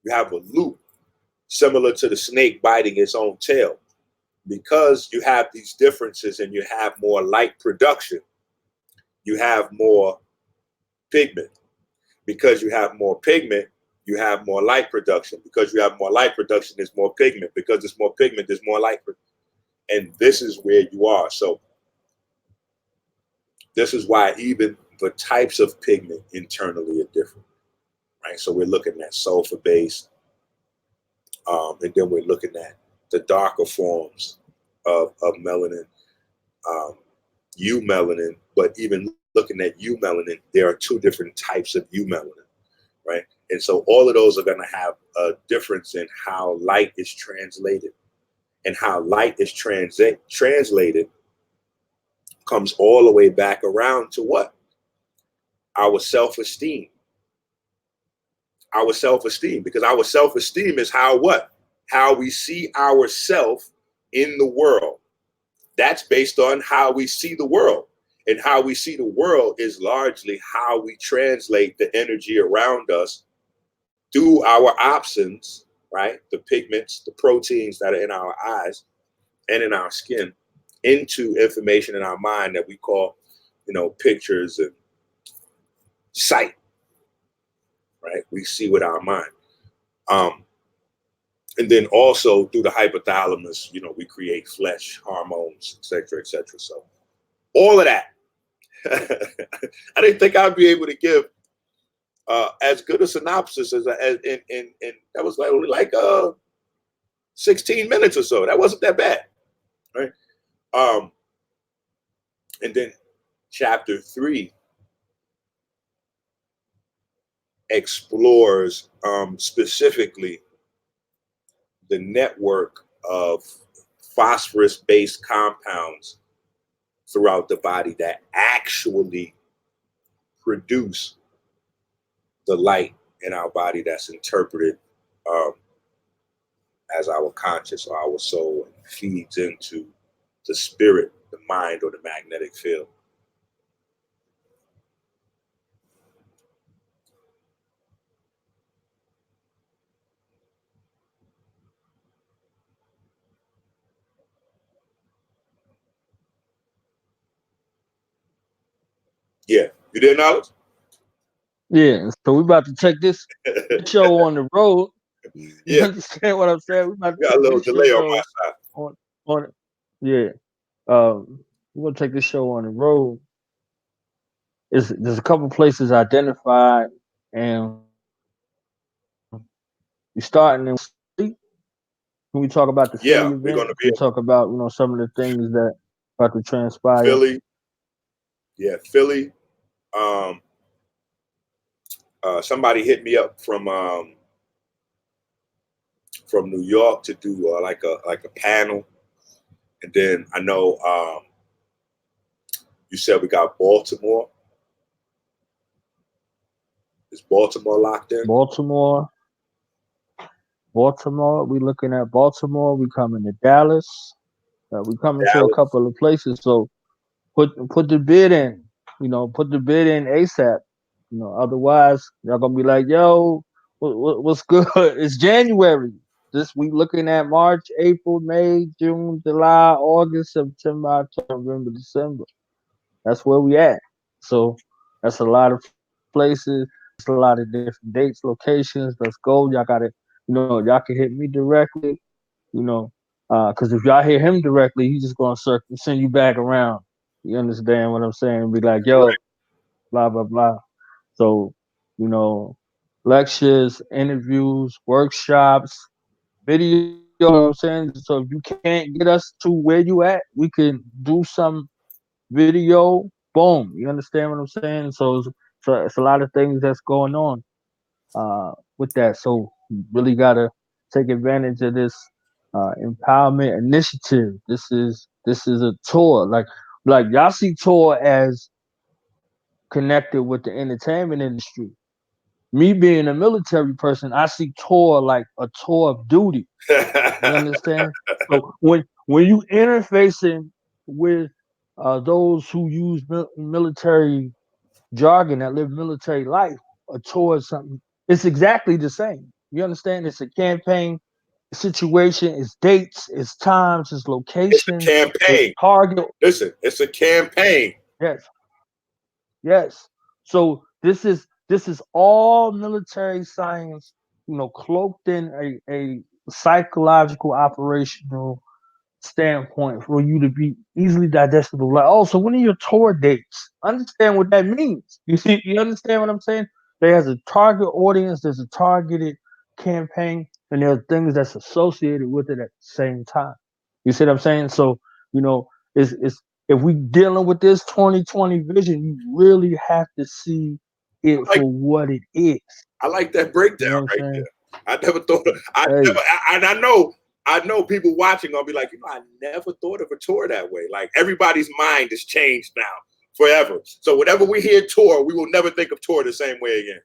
You have a loop similar to the snake biting its own tail. Because you have these differences and you have more light production, you have more pigment. Because you have more pigment, you have more light production. Because you have more light production, there's more pigment. Because there's more pigment, there's more light. And this is where you are. So this is why even the types of pigment internally are different, right? So we're looking at sulfur-based, and then we're looking at the darker forms of melanin, eumelanin. But even looking at eumelanin, there are two different types of eumelanin, right? And so all of those are going to have a difference in how light is translated. And how light is translated comes all the way back around to what? Our self-esteem. Our self-esteem, because our self-esteem is how we see ourselves in the world. That's based on how we see the world. And how we see the world is largely how we translate the energy around us through our options, right? The pigments, the proteins that are in our eyes and in our skin, into information in our mind that we call, pictures and sight, right? We see with our mind. And then also through the hypothalamus, we create flesh, hormones, et cetera, et cetera. So all of that, I didn't think I'd be able to give as good a synopsis as and that was like only like 16 minutes or so. That wasn't that bad, right? And then chapter 3 explores specifically the network of phosphorus-based compounds throughout the body that actually produce the light in our body that's interpreted as our conscious or our soul, and feeds into the spirit the mind or the magnetic field. Yeah, you did, knowledge. Yeah, so we about to take this show on the road. You Yeah, understand what I'm saying? We about we to got a take little this delay on my show side. on yeah. We're gonna take this show on the road. There's a couple places identified, and we starting in Philly. When we talk about the Philly Yeah, we're event, gonna we be talk about some of the things that about to transpire. Philly. Yeah, Philly. Um, somebody hit me up from New York to do like a panel, and then I know you said we got Baltimore. Is Baltimore locked in? Baltimore, Baltimore. We looking at Baltimore. We coming to Dallas. We coming to a Dallas. couple of places. So put the bid in. Put the bid in ASAP. Otherwise y'all gonna be like, yo, what's good? It's January. This we looking at March, April, May, June, July, August, September, October, November, December. That's where we at. So that's a lot of places. It's a lot of different dates, locations. Let's go. Y'all gotta, y'all can hit me directly. You know, because if y'all hit him directly, he's just gonna send you back around. You understand what I'm saying? Be like, yo, Correct. blah blah blah. So, you know, lectures, interviews, workshops, video. You know what I'm saying? So if you can't get us to where you at, we can do some video. Boom. You understand what I'm saying? So it's a lot of things that's going on with that. So you really gotta take advantage of this empowerment initiative. This is a tour. Like y'all see tour as connected with the entertainment industry. Me being a military person, I see tour like a tour of duty. You understand? So when you interfacing with those who use military jargon that live military life, a tour is something. It's exactly the same. You understand? It's a campaign situation. It's dates. It's times. It's It's a locations. It's campaign. target. Listen, it's a campaign. Yes. Yes. So this is all military science, cloaked in a psychological operational standpoint for you to be easily digestible. Like, oh, so when are your tour dates? Understand what that means. You see, you understand what I'm saying? There's a target audience, there's a targeted campaign, and there are things that's associated with it at the same time. You see what I'm saying? So, you know, it's if we dealing with this 2020 vision, you really have to see it I like for what it is. I like that breakdown You know what I'm right saying? there. I never thought of, I Hey, never and I know people watching gonna be like, I never thought of a tour that way. Like everybody's mind has changed now forever. So whenever we hear tour, we will never think of tour the same way again.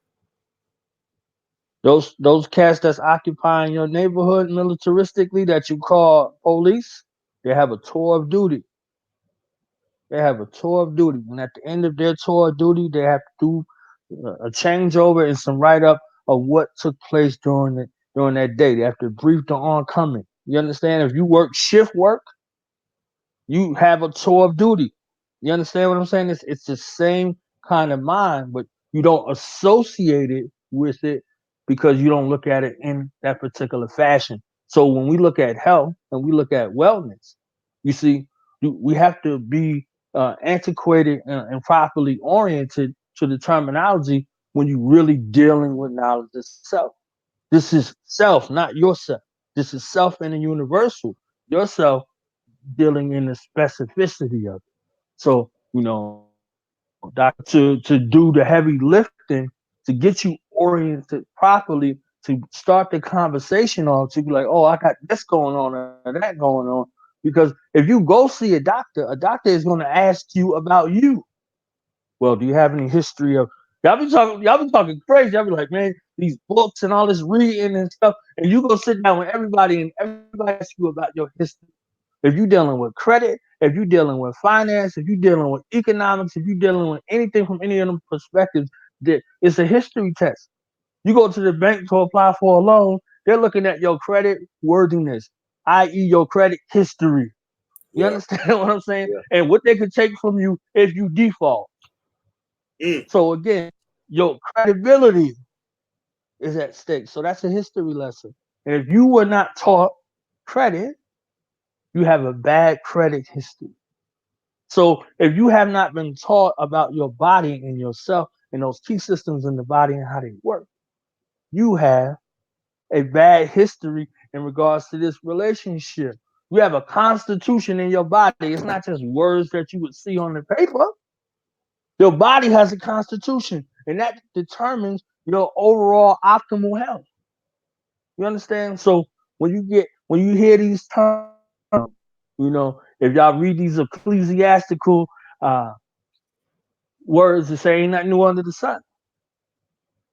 those cats that's occupying your neighborhood militaristically that you call police, they have a tour of duty. They have a tour of duty, and at the end of their tour of duty, they have to do a changeover and some write up of what took place during that day. They have to brief the oncoming. You understand? If you work shift work, you have a tour of duty. You understand what I'm saying? It's the same kind of mind, but you don't associate it with it because you don't look at it in that particular fashion. So when we look at health and we look at wellness, you see, we have to be antiquated and properly oriented to the terminology when you're really dealing with knowledge itself. This is self, not yourself. This is self in the universal. Yourself dealing in the specificity of it. So, doctor, to do the heavy lifting to get you oriented properly to start the conversation on to be like, oh, I got this going on or that going on. Because if you go see a doctor is going to ask you about you. Well, do you have any history of y'all be talking crazy. Y'all be like, man, these books and all this reading and stuff, and you go sit down with everybody and everybody asks you about your history. If you're dealing with credit, if you're dealing with finance, if you're dealing with economics, if you're dealing with anything from any of them perspectives, that it's a history test. You go to the bank to apply for a loan, they're looking at your credit worthiness, i.e., your credit history. You Yeah. understand what I'm saying? Yeah. And what they could take from you if you default. Mm. So again, your credibility is at stake. So that's a history lesson. And if you were not taught credit, you have a bad credit history. So if you have not been taught about your body and yourself and those key systems in the body and how they work, you have a bad history in regards to this relationship. You have a constitution in your body. It's not just words that you would see on the paper. Your body has a constitution, and that determines your overall optimal health. You understand? So when you hear these terms, if y'all read these ecclesiastical uh, words that say ain't nothing new under the sun,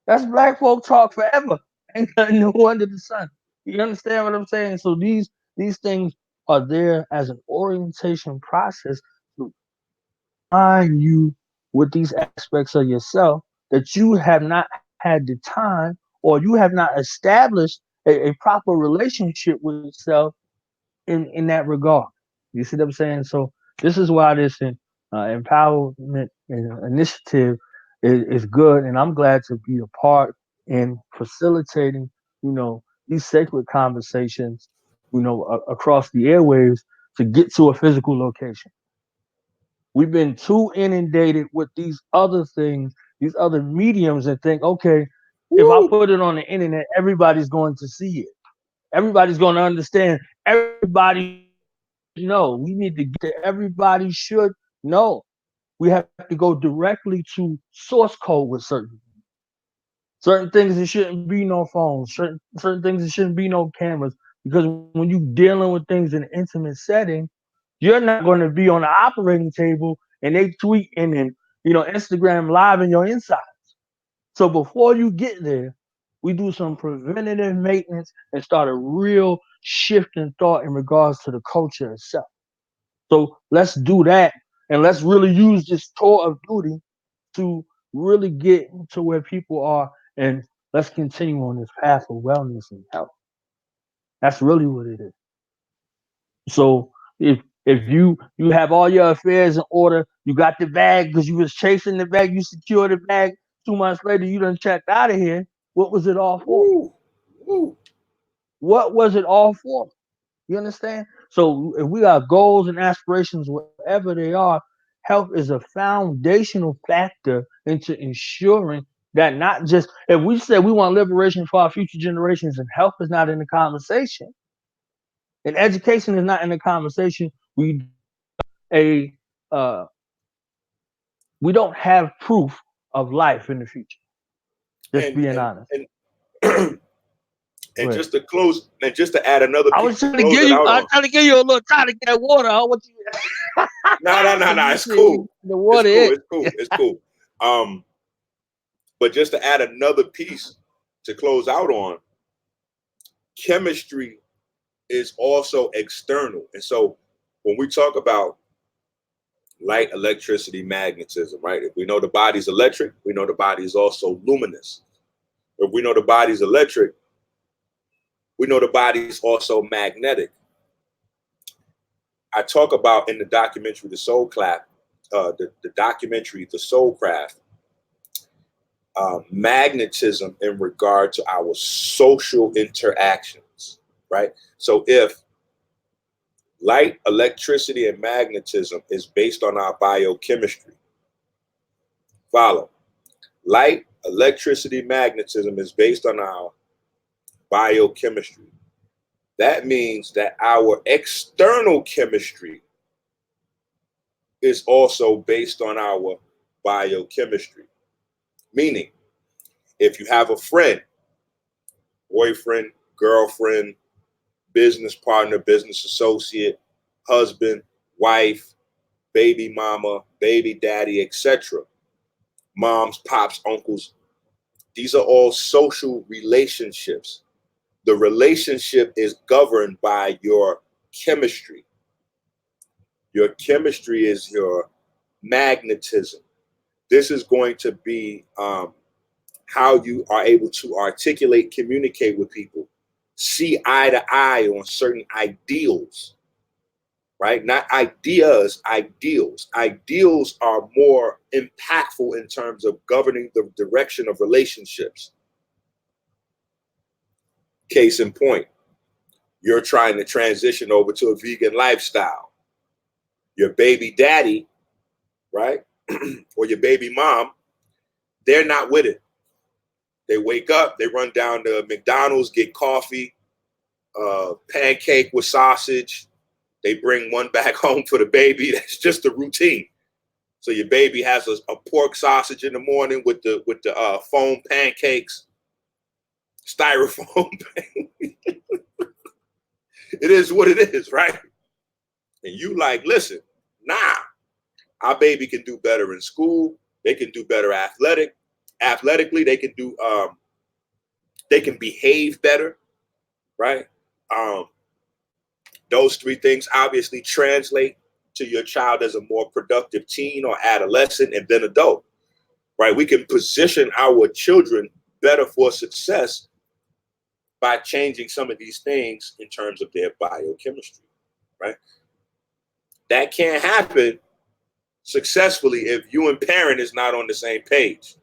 that's black folk talk forever. Ain't nothing new under the sun. You understand what I'm saying? So these things are there as an orientation process to align you with these aspects of yourself that you have not had the time or you have not established a proper relationship with yourself in that regard. You see what I'm saying? So this is why this empowerment initiative is good, and I'm glad to be a part in facilitating, these sacred conversations, across the airwaves to get to a physical location. We've been too inundated with these other things, these other mediums, and think, okay, if I Woo. put it on the internet, everybody's going to see it. Everybody's going to understand. Everybody should know. We need to get to everybody should know. We have to go directly to source code with certain things. It shouldn't be no phones. Certain things it shouldn't be no cameras. Because when you're dealing with things in an intimate setting, you're not going to be on the operating table and they tweeting and Instagram live in your inside. So before you get there, we do some preventative maintenance and start a real shift in thought in regards to the culture itself. So let's do that and let's really use this tour of duty to really get to where people are and let's continue on this path of wellness and health. That's really what it is. So if you have all your affairs in order, you got the bag because you was chasing the bag, you secured the bag. 2 months later, you done checked out of here. What was it all for? Woo. Woo. What was it all for? You understand? So if we got goals and aspirations, whatever they are, health is a foundational factor into ensuring that not just if we say we want liberation for our future generations and health is not in the conversation and education is not in the conversation, we don't have uh, we don't have proof of life in the future. Just And being and honest. and Go and ahead. just to close, and just to add another I piece was to trying to close give it you. out I was on. trying to give you a little time to get that water. I want you. No, no, no, Cause no. you It's said you cool. the It's water cool. it. It's cool. It's cool. Um, but just to add another piece to close out on, chemistry is also external. And so when we talk about light, electricity, magnetism, right? If we know the body's electric, we know the body is also luminous. If we know the body's electric, we know the body's also magnetic. I talk about in the documentary, The Soul Clap, the documentary, The Soul Craft, magnetism in regard to our social interactions, right? So if light, electricity, and magnetism is based on our biochemistry, follow. Light, electricity, magnetism is based on our biochemistry. That means that our external chemistry is also based on our biochemistry. Meaning, if you have a friend, boyfriend, girlfriend, business partner, business associate, husband, wife, baby mama, baby daddy, etc., moms, pops, uncles, these are all social relationships. The relationship is governed by your chemistry. Your chemistry is your magnetism. This is going to be how you are able to articulate, communicate with people, see eye to eye on certain ideals, right? Not ideas, ideals. Ideals are more impactful in terms of governing the direction of relationships. Case in point, you're trying to transition over to a vegan lifestyle. Your baby daddy, right? Or your baby mom, they're not with it. They wake up, they run down to McDonald's, get coffee, pancake with sausage. They bring one back home for the baby. That's just a routine. So your baby has a pork sausage in the morning with the foam pancakes, styrofoam. It is what it is, right? And you like, listen, nah, our baby can do better in school. They can do better athletically. They can do they can behave better, right? Um, those three things obviously translate to your child as a more productive teen or adolescent and then adult, right? We can position our children better for success by changing some of these things in terms of their biochemistry, right? That can't happen successfully if you and parent is not on the same page.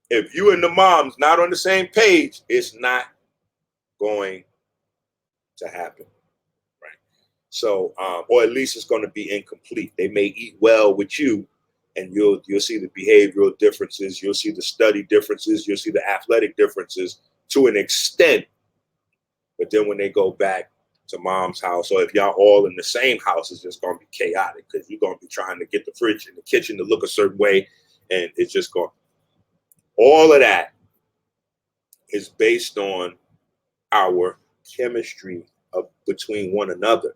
If you and the mom's not on the same page, it's not going to happen, right? So, or at least it's going to be incomplete. They may eat well with you, and you'll see the behavioral differences, you'll see the study differences, you'll see the athletic differences to an extent. But then when they go back to mom's house, or if y'all all in the same house, it's just going to be chaotic because you're going to be trying to get the fridge in the kitchen to look a certain way, and it's just going. All of that is based on our chemistry between one another,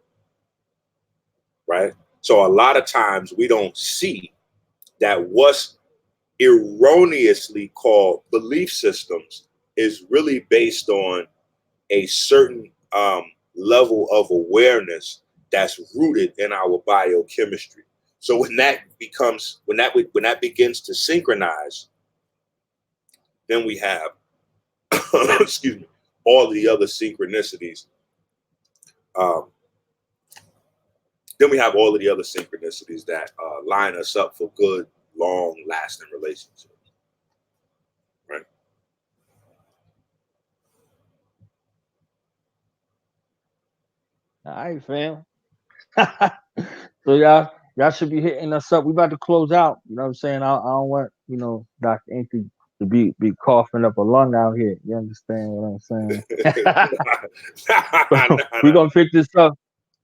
right? So a lot of times we don't see that what's erroneously called belief systems is really based on a certain level of awareness that's rooted in our biochemistry. So when that begins to synchronize, then we have excuse me, all the other synchronicities. Um, then we have all of the other synchronicities that line us up for good, long-lasting relationships, right? All right, fam. So y'all should be hitting us up. We about to close out. You know what I'm saying? I don't want, Dr. EnQi to be coughing up a lung out here. You understand what I'm saying? Nah, nah, We're nah. gonna pick this up.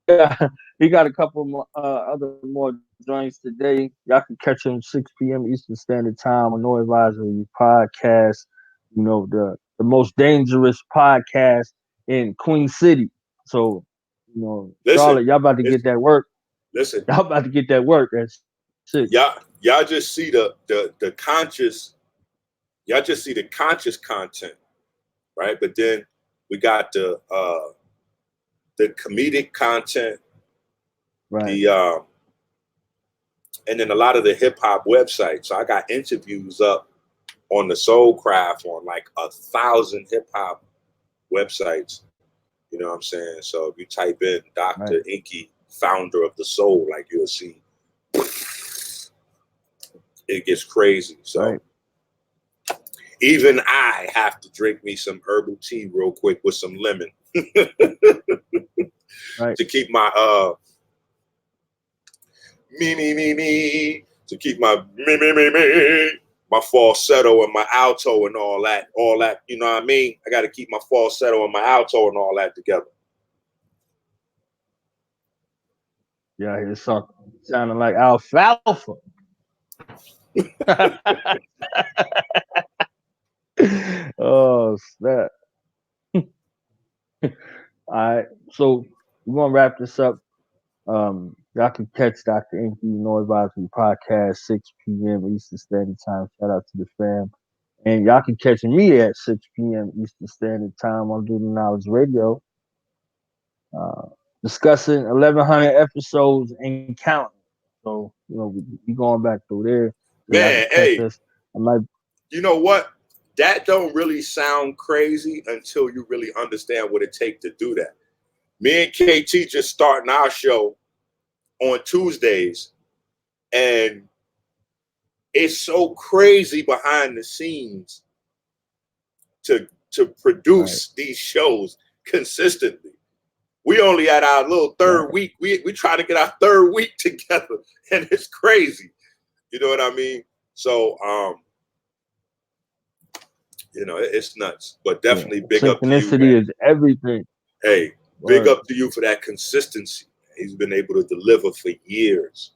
Yeah, he got a couple more, other more joints today. Y'all can catch him 6 p.m. Eastern Standard Time on No Advisory Podcast. The most dangerous podcast in Queen City. So, Listen, Charlotte, y'all about to get that work. listen. Y'all about to get that work at 6. Y'all just see the conscious. Y'all just see the conscious content, right? But then we got the comedic content, Right. the and then a lot of the hip hop websites. So I got interviews up on the Soul Craft on like 1,000 hip hop websites. You know what I'm saying? So if you type in Right. Dr. EnQi, founder of the soul, like you'll see, it gets crazy. So Right. even I have to drink me some herbal tea real quick with some lemon Right. to keep my me to keep my me my falsetto and my alto and all that. You know what I mean? I got to keep my falsetto and my alto and all that together. Yeah, it's sounding like alfalfa. Oh snap. All right. So we're gonna wrap this up. Y'all can catch Dr. EnQi No Advisory Podcast 6 p.m. Eastern Standard Time. Shout out to the fam. And y'all can catch me at 6 p.m. Eastern Standard Time on Do the Knowledge Radio. Uh, discussing 1,100 episodes and counting. So we going back through there so y'all can Man, catch hey, us. I might. you know what? That don't really sound crazy until you really understand what it takes to do that. Me and KT just starting our show on Tuesdays, and it's so crazy behind the scenes to Right, produce these shows consistently. We only at our little third right. week. We try to get our third week together, and it's crazy. You know what I mean? So it's nuts. But Yeah. definitely big up to you, man. Synchronicity is everything. Hey, big Word. up to you for that consistency. He's been able to deliver for years,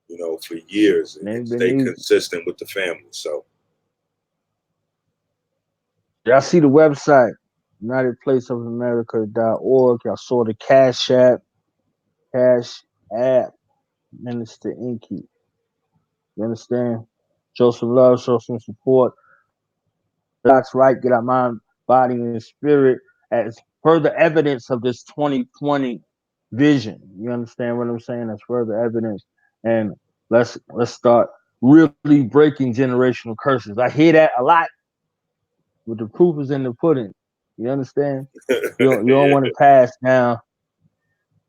for years, And and ain't been stay easy. consistent with the family. So Y'all see the website, UnitedPlaceOfAmerica.org. Y'all saw the Cash App, Minister EnQi. You understand? Show some love, show some support. That's right. Get our mind, body, and spirit as further evidence of this 2020 vision. You understand what I'm saying? That's further evidence. And let's start really breaking generational curses. I hear that a lot, but the proof is in the pudding. You understand? You don't want to yeah, pass down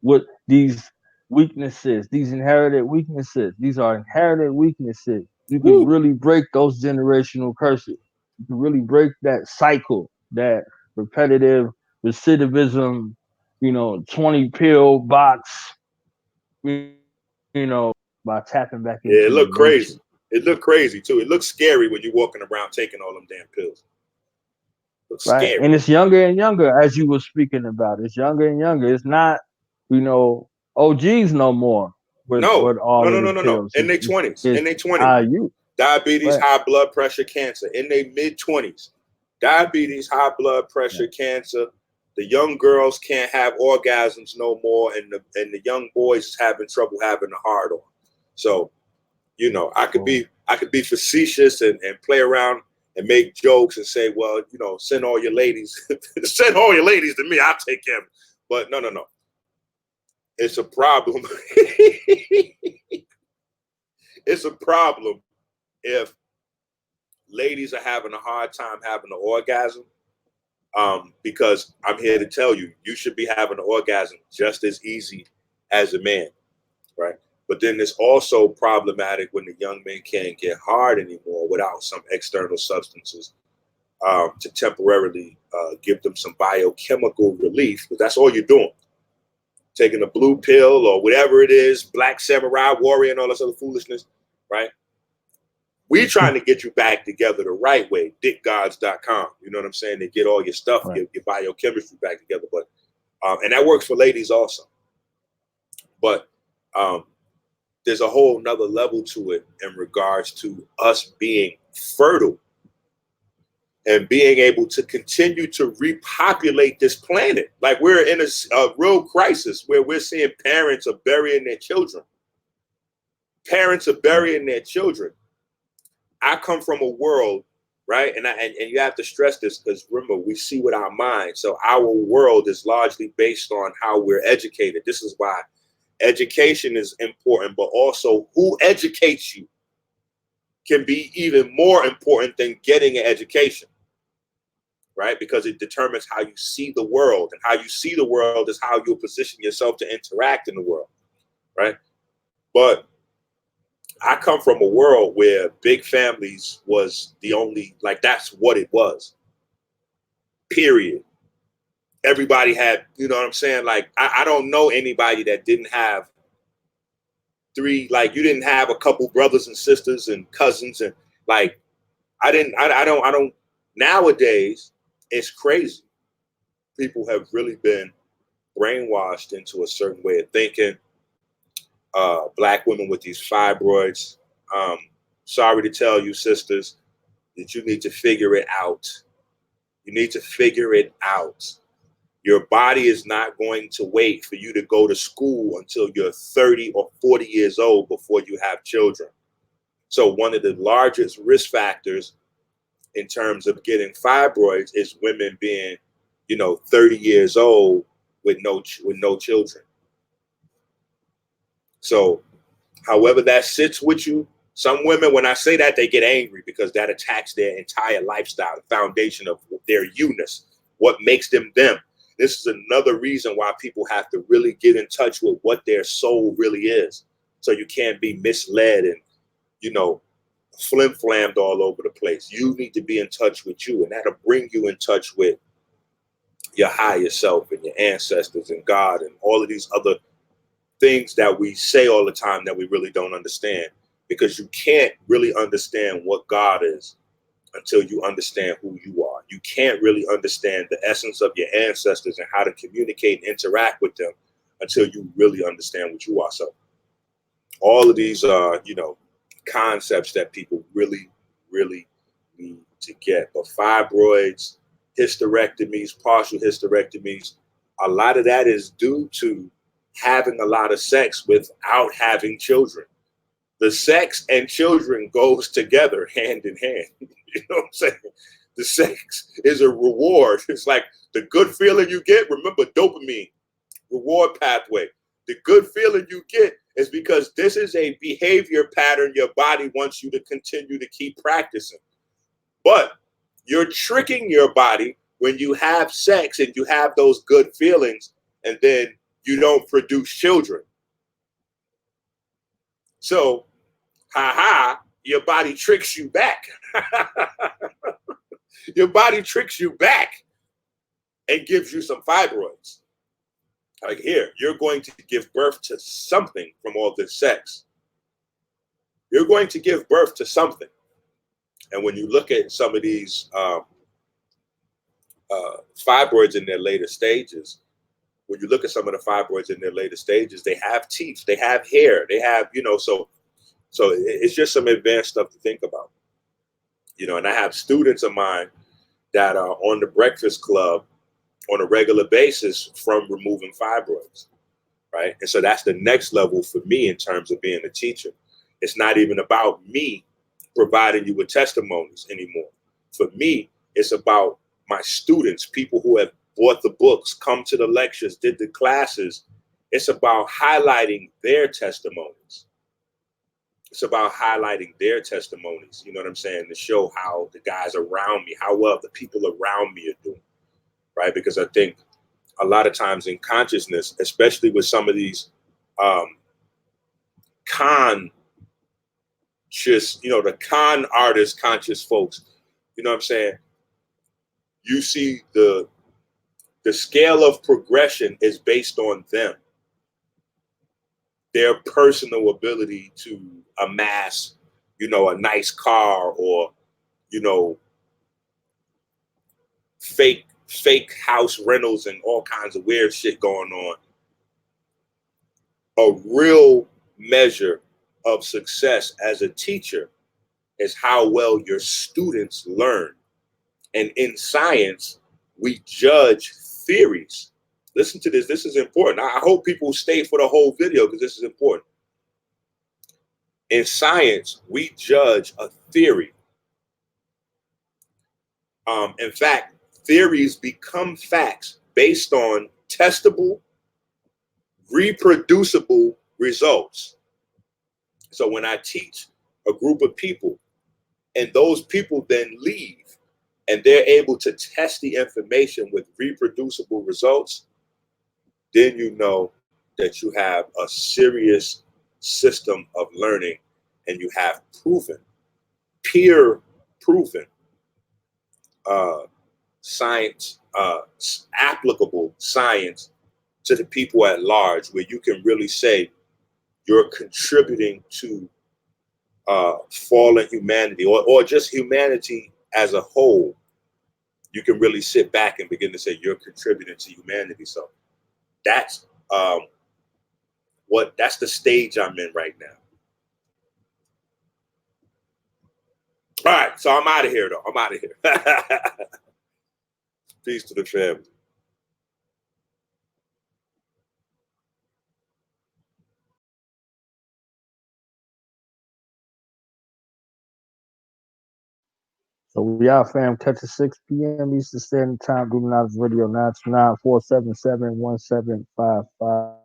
with these weaknesses, these inherited weaknesses. These are inherited weaknesses. You can woo. really break those generational curses. You can really break that cycle, that repetitive recidivism, 20 pill box, by tapping back into your nature. Yeah, it looked crazy. It looked crazy too. It looks scary when you're walking around taking all them damn pills. It looks Right. scary. And it's younger and younger, as you were speaking about. It's younger and younger. It's not, OGs no more No, with no, all no, of no, the no, no. pills. In their It's, 20s, in it's their 20s, our youth. diabetes, Right. high blood pressure, cancer. In their mid 20s, diabetes, high blood pressure, Right. cancer. The young girls can't have orgasms no more, and the young boys is having trouble having a hard on. So So, I could be facetious and play around and make jokes and say, well, send all your ladies, send all your ladies to me. I'll take care of it. But no, no, no. It's a problem. It's a problem if ladies are having a hard time having an orgasm. Because I'm here to tell you, you should be having an orgasm just as easy as a man, right? But then it's also problematic when the young men can't get hard anymore without some external substances to temporarily give them some biochemical relief. Because that's all you're doing. Taking a blue pill or whatever it is, black samurai warrior and all this other foolishness, right? We trying to get you back together the right way, dickgods.com. You know what I'm saying? To get all your stuff, right. your biochemistry back together. But and that works for ladies also. But there's a whole nother level to it in regards to us being fertile and being able to continue to repopulate this planet. Like we're in a real crisis where we're seeing parents are burying their children. Parents are Right. burying their children. I come from a world, right? And you have to stress this because remember, we see with our minds. So our world is largely based on how we're educated. This is why education is important, but also who educates you can be even more important than getting an education, right? Because it determines how you see the world, and how you see the world is how you'll position yourself to interact in the world, right? But I come from a world where big families was the only, like, that's what it was, period. Everybody had, you know what I'm saying? Like, I don't know anybody that didn't have three, like, you didn't have a couple brothers and sisters and cousins. And like, I don't, nowadays, it's crazy. People have really been brainwashed into a certain way of thinking. Black women with these fibroids. Um, Sorry to tell you, sisters, that you need to figure it out. You need to figure it out. Your body is not going to wait for you to go to school until you're 30 or 40 years old before you have children. So one of the largest risk factors in terms of getting fibroids is women being, 30 years old with no children. So, however that sits with you, some women, when I say that, they get angry because that attacks their entire lifestyle, the foundation of their you-ness, what makes them them. This is another reason why people have to really get in touch with what their soul really is. So you can't be misled and, flim-flammed all over the place. You need to be in touch with you, and that'll bring you in touch with your higher self and your ancestors and God and all of these other things that we say all the time that we really don't understand, because you can't really understand what God is until you understand who you are. You can't really understand the essence of your ancestors and how to communicate and interact with them until you really understand what you are. So all of these are, concepts that people really, really need to get. But fibroids, hysterectomies, partial hysterectomies, a lot of that is due to having a lot of sex without having children. The sex and children goes together hand in hand. You know what I'm saying? The sex is a reward. It's like the good feeling you get. Remember, dopamine, reward pathway. The good feeling you get is because this is a behavior pattern your body wants you to continue to keep practicing. But you're tricking your body when you have sex and you have those good feelings, and then you don't produce children. So, your body tricks you back. Your body tricks you back and gives you some fibroids. Like, here, you're going to give birth to something from all this sex. You're going to give birth to something. And when you look at some of these fibroids in their later stages, when you look at some of the fibroids in their later stages, they have teeth, they have hair, they have, so it's just some advanced stuff to think about. And I have students of mine that are on the Breakfast Club on a regular basis from removing fibroids, right? And so that's the next level for me in terms of being a teacher. It's not even about me providing you with testimonies anymore. For me, it's about my students, people who have bought the books, come to the lectures, did the classes. It's about highlighting their testimonies. It's about highlighting their testimonies, you know what I'm saying, to show how the guys around me, how well the people around me are doing, right? Because I think a lot of times in consciousness, especially with some of these the con artist conscious folks, you know what I'm saying, you see the scale of progression is based on them, their personal ability to amass, a nice car or, fake house rentals and all kinds of weird shit going on. A real measure of success as a teacher is how well your students learn. And in science, we judge theories. Listen to this. This is important. I hope people stay for the whole video because this is important. In science, we judge a theory. In fact, theories become facts based on testable, reproducible results. So when I teach a group of people and those people then leave and they're able to test the information with reproducible results, then you know that you have a serious system of learning and you have proven, peer proven science, applicable science to the people at large, where you can really say you're contributing to fallen humanity or just humanity as a whole. You can really sit back and begin to say you're contributing to humanity. So that's that's the stage I'm in right now. All right, so I'm out of here though. I'm out of here. Peace to the family. So we out, fam. Catch us 6 p.m. Eastern Standard Time. Blue Knowledge Radio 929-477-1755.